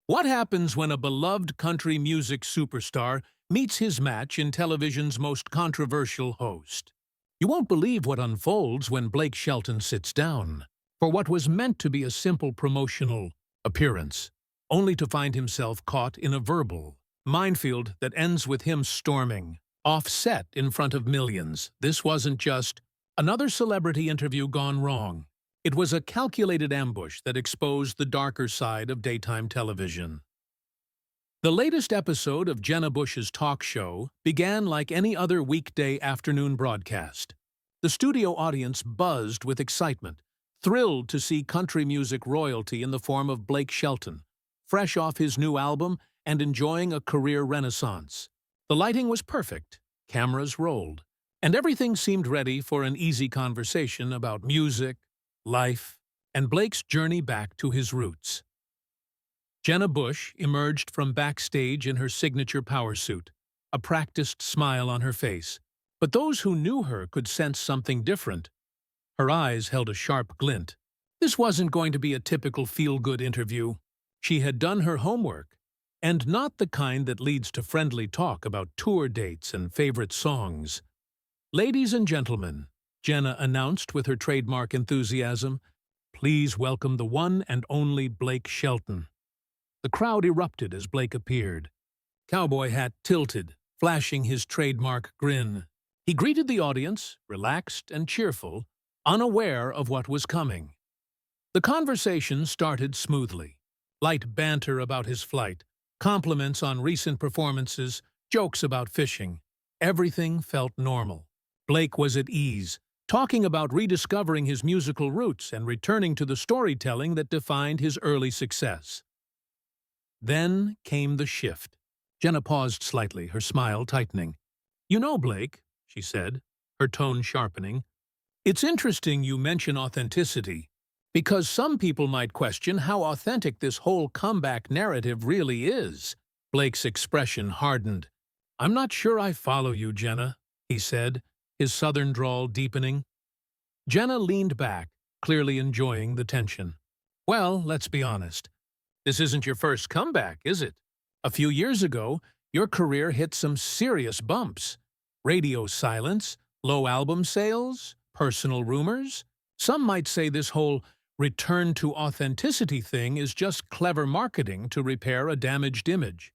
What happens when a beloved country music superstar meets his match in television's most controversial host? You won't believe what unfolds when Blake Shelton sits down for what was meant to be a simple promotional appearance, only to find himself caught in a verbal minefield that ends with him storming off set in front of millions. This wasn't just another celebrity interview gone wrong. It was a calculated ambush that exposed the darker side of daytime television. The latest episode of Jenna Bush's talk show began like any other weekday afternoon broadcast. The studio audience buzzed with excitement, thrilled to see country music royalty in the form of Blake Shelton, fresh off his new album and enjoying a career renaissance. The lighting was perfect, cameras rolled, and everything seemed ready for an easy conversation about music, life, and Blake's journey back to his roots. Jenna Bush emerged from backstage in her signature power suit, a practiced smile on her face. But those who knew her could sense something different. Her eyes held a sharp glint. This wasn't going to be a typical feel-good interview. She had done her homework, and not the kind that leads to friendly talk about tour dates and favorite songs. "Ladies and gentlemen," Jenna announced with her trademark enthusiasm, "please welcome the one and only Blake Shelton." The crowd erupted as Blake appeared, cowboy hat tilted, flashing his trademark grin. He greeted the audience, relaxed and cheerful, unaware of what was coming. The conversation started smoothly. Light banter about his flight, compliments on recent performances, jokes about fishing. Everything felt normal. Blake was at ease, talking about rediscovering his musical roots and returning to the storytelling that defined his early success. Then came the shift. Jenna paused slightly, her smile tightening. "You know, Blake," she said, her tone sharpening, "it's interesting you mention authenticity, because some people might question how authentic this whole comeback narrative really is." Blake's expression hardened. "I'm not sure I follow you, Jenna," he said, his southern drawl deepening. Jenna leaned back, clearly enjoying the tension. "Well, let's be honest. This isn't your first comeback, is it? A few years ago, your career hit some serious bumps. Radio silence, low album sales, personal rumors. Some might say this whole return to authenticity thing is just clever marketing to repair a damaged image."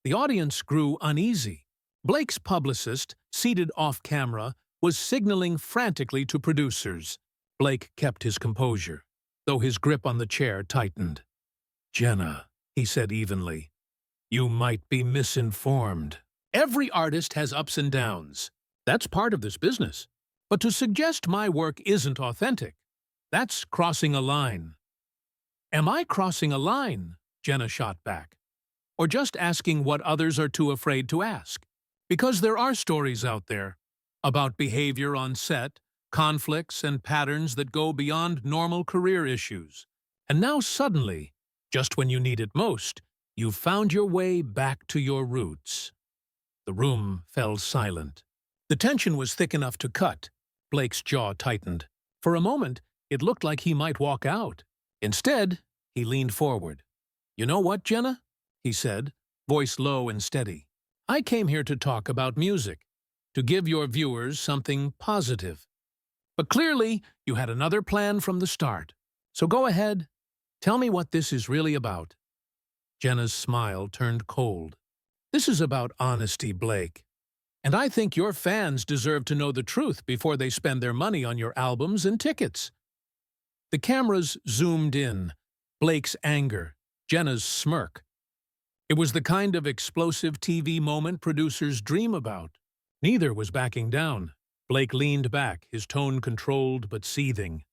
The audience grew uneasy. Blake's publicist, seated off-camera, was signaling frantically to producers. Blake kept his composure, though his grip on the chair tightened. "Jenna," he said evenly, "you might be misinformed. Every artist has ups and downs. That's part of this business. But to suggest my work isn't authentic, that's crossing a line." "Am I crossing a line?" Jenna shot back. "Or just asking what others are too afraid to ask? Because there are stories out there about behavior on set, conflicts and patterns that go beyond normal career issues. And now suddenly, just when you need it most, you've found your way back to your roots." The room fell silent. The tension was thick enough to cut. Blake's jaw tightened. For a moment, it looked like he might walk out. Instead, he leaned forward. "You know what, Jenna?" he said, voice low and steady. "I came here to talk about music, to give your viewers something positive. But clearly, you had another plan from the start. So go ahead, tell me what this is really about." Jenna's smile turned cold. "This is about honesty, Blake. And I think your fans deserve to know the truth before they spend their money on your albums and tickets." The cameras zoomed in, Blake's anger, Jenna's smirk. It was the kind of explosive TV moment producers dream about. Neither was backing down. Blake leaned back, his tone controlled but seething.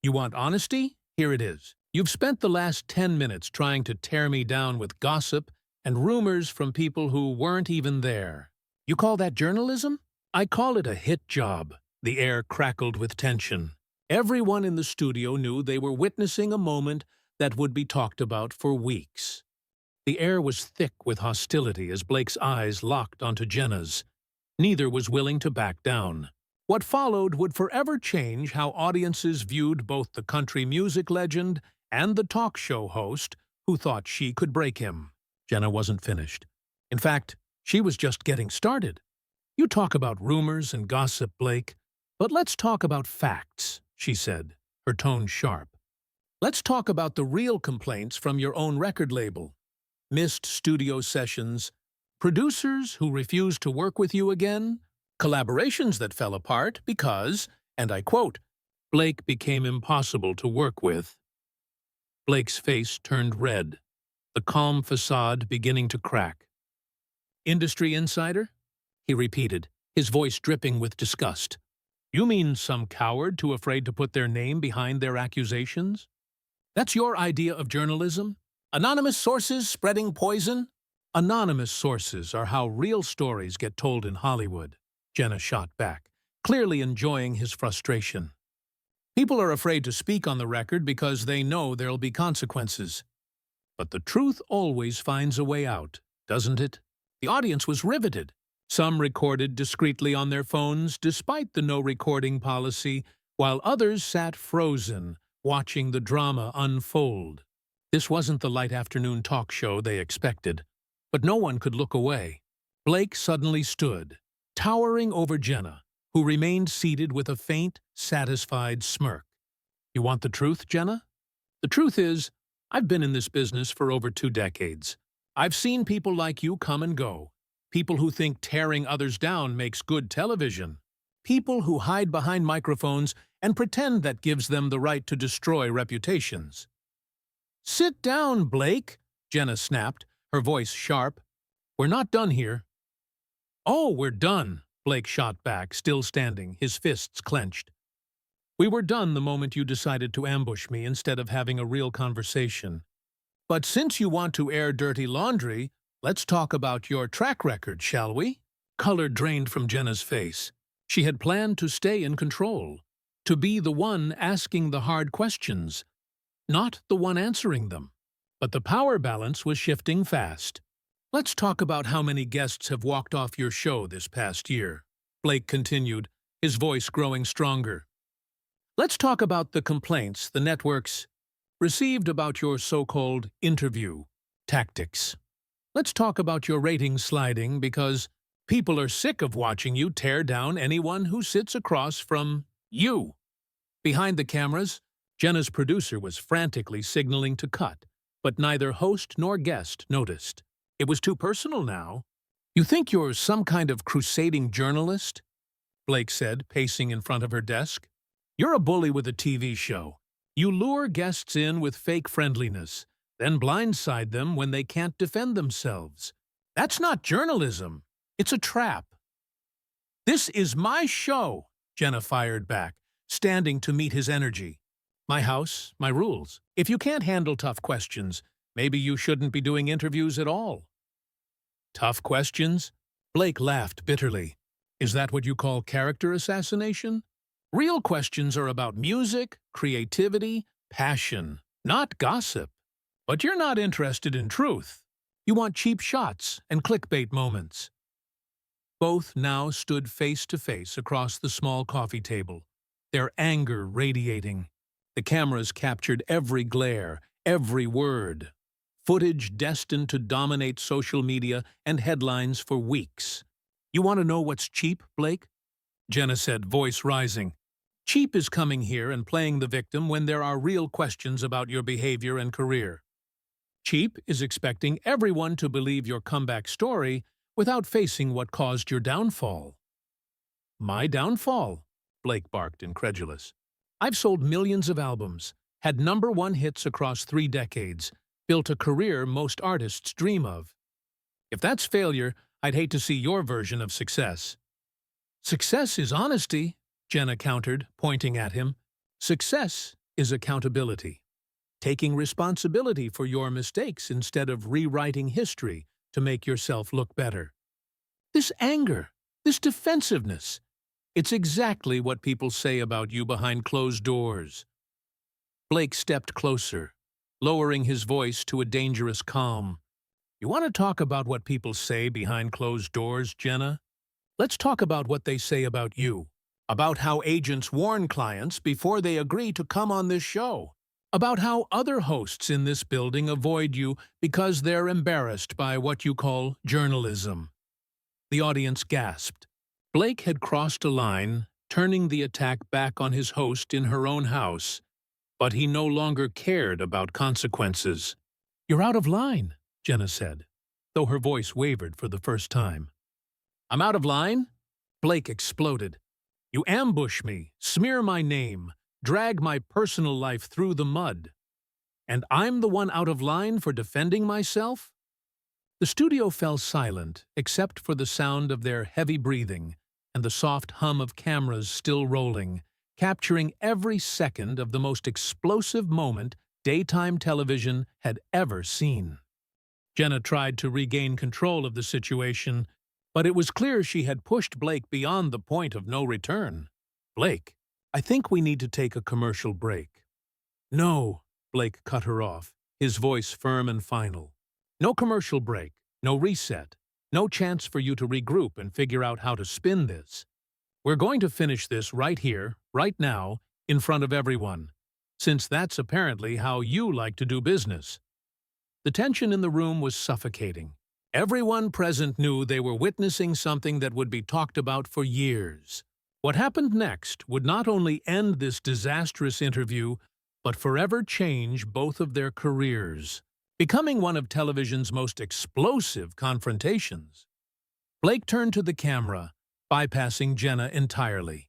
"You want honesty? Here it is. You've spent the last 10 minutes trying to tear me down with gossip and rumors from people who weren't even there. You call that journalism? I call it a hit job." The air crackled with tension. Everyone in the studio knew they were witnessing a moment that would be talked about for weeks. The air was thick with hostility as Blake's eyes locked onto Jenna's. Neither was willing to back down. What followed would forever change how audiences viewed both the country music legend and the talk show host who thought she could break him. Jenna wasn't finished. In fact, she was just getting started. You talk about rumors and gossip, Blake, but let's talk about facts, she said, her tone sharp. Let's talk about the real complaints from your own record label. Missed studio sessions, producers who refused to work with you again, collaborations that fell apart because, and I quote, Blake became impossible to work with. Blake's face turned red, the calm facade beginning to crack. Industry insider? He repeated, his voice dripping with disgust. You mean some coward too afraid to put their name behind their accusations? That's your idea of journalism? Anonymous sources spreading poison? Anonymous sources are how real stories get told in Hollywood, Jenna shot back, clearly enjoying his frustration. People are afraid to speak on the record because they know there'll be consequences. But the truth always finds a way out, doesn't it? The audience was riveted. Some recorded discreetly on their phones despite the no-recording policy, while others sat frozen, watching the drama unfold. This wasn't the light afternoon talk show they expected, but no one could look away. Blake suddenly stood, towering over Jenna, who remained seated with a faint, satisfied smirk. You want the truth, Jenna? The truth is, I've been in this business for over 2 decades. I've seen people like you come and go. People who think tearing others down makes good television. People who hide behind microphones and pretend that gives them the right to destroy reputations. Sit down, Blake, Jenna snapped, her voice sharp. We're not done here. Oh, we're done, Blake shot back, still standing, his fists clenched. We were done the moment you decided to ambush me instead of having a real conversation. But since you want to air dirty laundry, let's talk about your track record, shall we? Color drained from Jenna's face. She had planned to stay in control, to be the one asking the hard questions, not the one answering them. But the power balance was shifting fast. Let's talk about how many guests have walked off your show this past year, Blake continued, his voice growing stronger. Let's talk about the complaints the networks received about your so-called interview tactics. Let's talk about your ratings sliding because people are sick of watching you tear down anyone who sits across from you. Behind the cameras, Jenna's producer was frantically signaling to cut, but neither host nor guest noticed. It was too personal now. You think you're some kind of crusading journalist? Blake said, pacing in front of her desk. You're a bully with a TV show. You lure guests in with fake friendliness, then blindside them when they can't defend themselves. That's not journalism. It's a trap. This is my show, Jenna fired back, standing to meet his energy. My house, my rules. If you can't handle tough questions, maybe you shouldn't be doing interviews at all. Tough questions? Blake laughed bitterly. Is that what you call character assassination? Real questions are about music, creativity, passion, not gossip. But you're not interested in truth. You want cheap shots and clickbait moments. Both now stood face to face across the small coffee table, their anger radiating. The cameras captured every glare, every word. Footage destined to dominate social media and headlines for weeks. You want to know what's cheap, Blake? Jenna said, voice rising. Cheap is coming here and playing the victim when there are real questions about your behavior and career. Cheap is expecting everyone to believe your comeback story without facing what caused your downfall. My downfall? Blake barked, incredulous. I've sold millions of albums, had #1 hits across 3 decades, built a career most artists dream of. If that's failure, I'd hate to see your version of success. Success is honesty, Jenna countered, pointing at him. Success is accountability. Taking responsibility for your mistakes instead of rewriting history to make yourself look better. This anger, this defensiveness, it's exactly what people say about you behind closed doors. Blake stepped closer, lowering his voice to a dangerous calm. You want to talk about what people say behind closed doors, Jenna? Let's talk about what they say about you, about how agents warn clients before they agree to come on this show. About how other hosts in this building avoid you because they're embarrassed by what you call journalism. The audience gasped. Blake had crossed a line, turning the attack back on his host in her own house, but he no longer cared about consequences. "You're out of line," Jenna said, though her voice wavered for the first time. "I'm out of line?" Blake exploded. "You ambush me, smear my name, drag my personal life through the mud. And I'm the one out of line for defending myself?" The studio fell silent, except for the sound of their heavy breathing and the soft hum of cameras still rolling, capturing every second of the most explosive moment daytime television had ever seen. Jenna tried to regain control of the situation, but it was clear she had pushed Blake beyond the point of no return. "Blake, I think we need to take a commercial break." "No," Blake cut her off, his voice firm and final. "No commercial break, no reset, no chance for you to regroup and figure out how to spin this. We're going to finish this right here, right now, in front of everyone, since that's apparently how you like to do business." The tension in the room was suffocating. Everyone present knew they were witnessing something that would be talked about for years. What happened next would not only end this disastrous interview, but forever change both of their careers, becoming one of television's most explosive confrontations. Blake turned to the camera, bypassing Jenna entirely.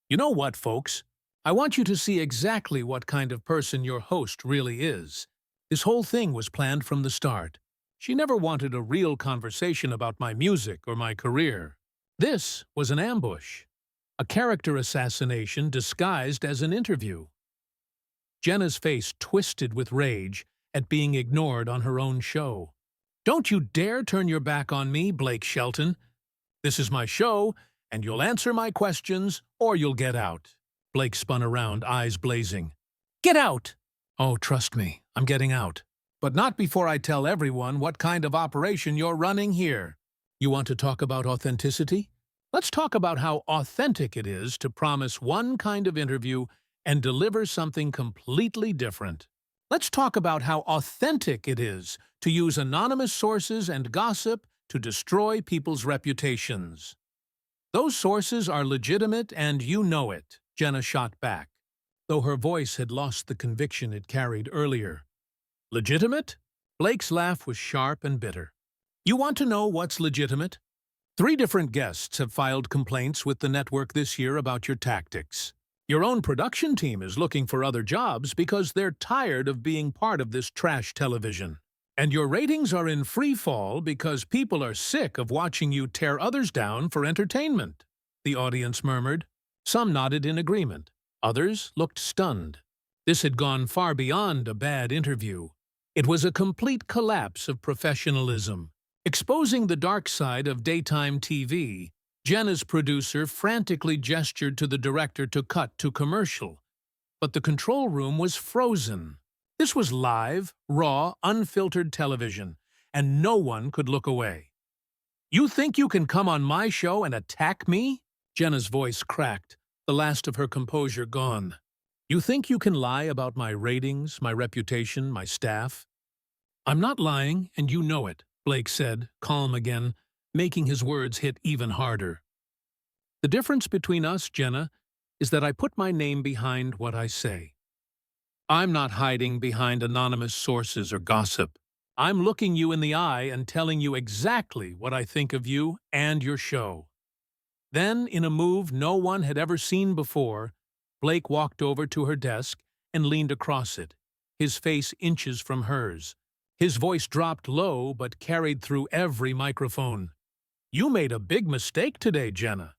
"You know what, folks? I want you to see exactly what kind of person your host really is. This whole thing was planned from the start. She never wanted a real conversation about my music or my career. This was an ambush, a character assassination disguised as an interview." Jenna's face twisted with rage at being ignored on her own show. "Don't you dare turn your back on me, Blake Shelton. This is my show, and you'll answer my questions or you'll get out." Blake spun around, eyes blazing. "Get out!" "Oh, trust me, I'm getting out. But not before I tell everyone what kind of operation you're running here." "You want to talk about authenticity? Let's talk about how authentic it is to promise one kind of interview and deliver something completely different. Let's talk about how authentic it is to use anonymous sources and gossip to destroy people's reputations." "Those sources are legitimate and you know it," Jenna shot back, though her voice had lost the conviction it carried earlier. "Legitimate?" Blake's laugh was sharp and bitter. "You want to know what's legitimate? 3 different guests have filed complaints with the network this year about your tactics. Your own production team is looking for other jobs because they're tired of being part of this trash television. And your ratings are in free fall because people are sick of watching you tear others down for entertainment," the audience murmured. Some nodded in agreement. Others looked stunned. This had gone far beyond a bad interview. It was a complete collapse of professionalism. Exposing the dark side of daytime TV, Jenna's producer frantically gestured to the director to cut to commercial. But the control room was frozen. This was live, raw, unfiltered television, and no one could look away. "You think you can come on my show and attack me?" Jenna's voice cracked, the last of her composure gone. "You think you can lie about my ratings, my reputation, my staff?" "I'm not lying, and you know it," Blake said, calm again, making his words hit even harder. "The difference between us, Jenna, is that I put my name behind what I say. I'm not hiding behind anonymous sources or gossip. I'm looking you in the eye and telling you exactly what I think of you and your show." Then, in a move no one had ever seen before, Blake walked over to her desk and leaned across it, his face inches from hers. His voice dropped low but carried through every microphone. "You made a big mistake today, Jenna.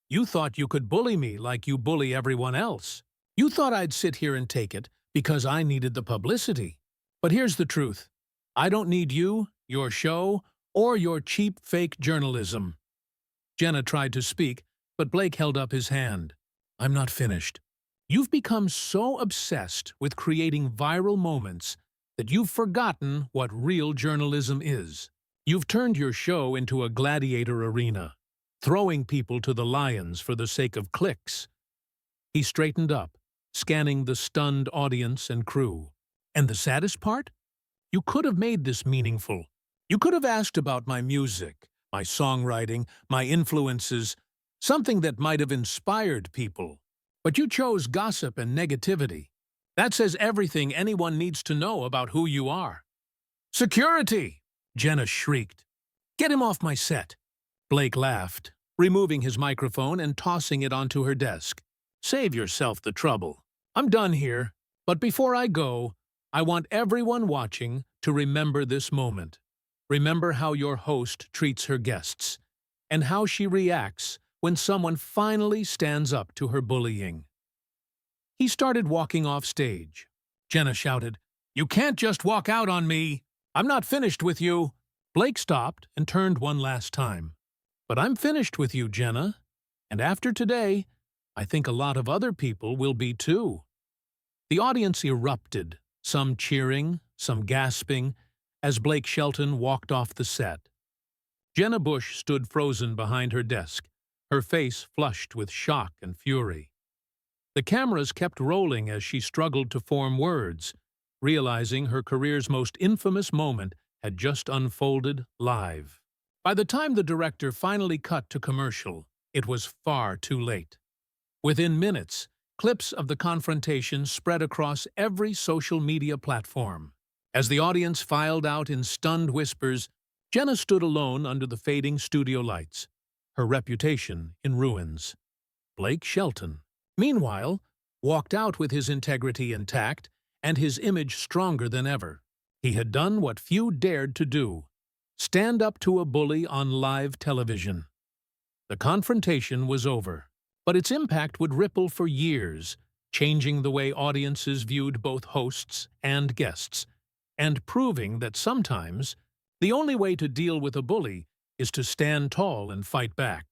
You thought you could bully me like you bully everyone else. You thought I'd sit here and take it because I needed the publicity. But here's the truth. I don't need you, your show, or your cheap fake journalism." Jenna tried to speak, but Blake held up his hand. "I'm not finished. You've become so obsessed with creating viral moments that you've forgotten what real journalism is. You've turned your show into a gladiator arena, throwing people to the lions for the sake of clicks." He straightened up, scanning the stunned audience and crew. And the saddest part? You could have made this meaningful. You could have asked about my music, my songwriting, my influences, something that might have inspired people. But you chose gossip and negativity. That says everything anyone needs to know about who you are. "Security!" Jenna shrieked. "Get him off my set!" Blake laughed, removing his microphone and tossing it onto her desk. "Save yourself the trouble. I'm done here, but before I go, I want everyone watching to remember this moment. Remember how your host treats her guests, and how she reacts when someone finally stands up to her bullying." He started walking off stage. Jenna shouted, "You can't just walk out on me! I'm not finished with you!" Blake stopped and turned one last time. "But I'm finished with you, Jenna. And after today, I think a lot of other people will be too." The audience erupted, some cheering, some gasping, as Blake Shelton walked off the set. Jenna Bush stood frozen behind her desk, her face flushed with shock and fury. The cameras kept rolling as she struggled to form words, realizing her career's most infamous moment had just unfolded live. By the time the director finally cut to commercial, it was far too late. Within minutes, clips of the confrontation spread across every social media platform. As the audience filed out in stunned whispers, Jenna stood alone under the fading studio lights, her reputation in ruins. Blake Shelton, meanwhile, walked out with his integrity intact and his image stronger than ever. He had done what few dared to do: stand up to a bully on live television. The confrontation was over, but its impact would ripple for years, changing the way audiences viewed both hosts and guests, and proving that sometimes the only way to deal with a bully is to stand tall and fight back.